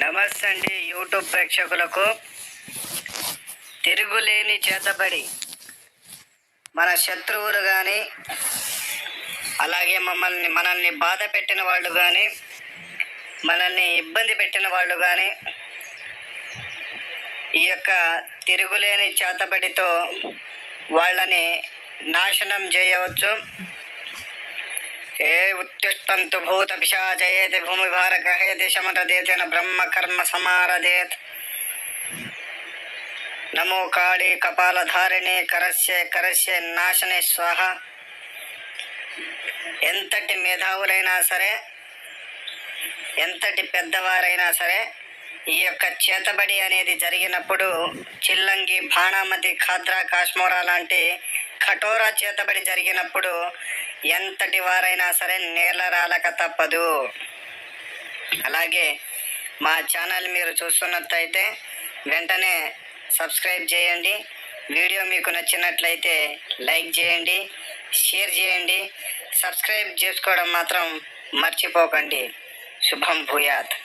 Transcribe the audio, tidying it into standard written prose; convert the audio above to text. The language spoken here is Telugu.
నమస్తే అండి యూట్యూబ్ ప్రేక్షకులకు. తిరుగులేని చేతబడి మన శత్రువులు కానీ, అలాగే మనల్ని బాధ పెట్టిన వాళ్ళు కానీ, మనల్ని ఇబ్బంది పెట్టిన వాళ్ళు కానీ ఈ యొక్క తిరుగులేని చేతబడితో వాళ్ళని నాశనం చేయవచ్చు. ఏ ఉత్తిష్టంతు భూత పిశాచయేతి భూమి భారకహేతి శమరదేతేన బ్రహ్మ కర్మ సమారదేత్. నమో కాళీ కపాలధారిణి కరస్య నాశనే స్వాహ. ఎంతటి మేధావులైనా సరే, ఎంతటి పెద్దవారైనా సరే, ఈ యొక్క చేతబడి అనేది జరిగినప్పుడు చిల్లంగి, బాణామతి, ఖాద్రా, కాశ్మోరా లాంటి కఠోర చేతబడి జరిగినప్పుడు ఎంతటి వారైనా సరే నేలరాలక తప్పదు. అలాగే మా ఛానల్ మీరు చూస్తున్నట్లయితే వెంటనే సబ్స్క్రైబ్ చేయండి. వీడియో మీకు నచ్చినట్లయితే లైక్ చేయండి, షేర్ చేయండి. సబ్స్క్రైబ్ చేసుకోవడం మాత్రం మర్చిపోకండి. శుభం భూయాత్.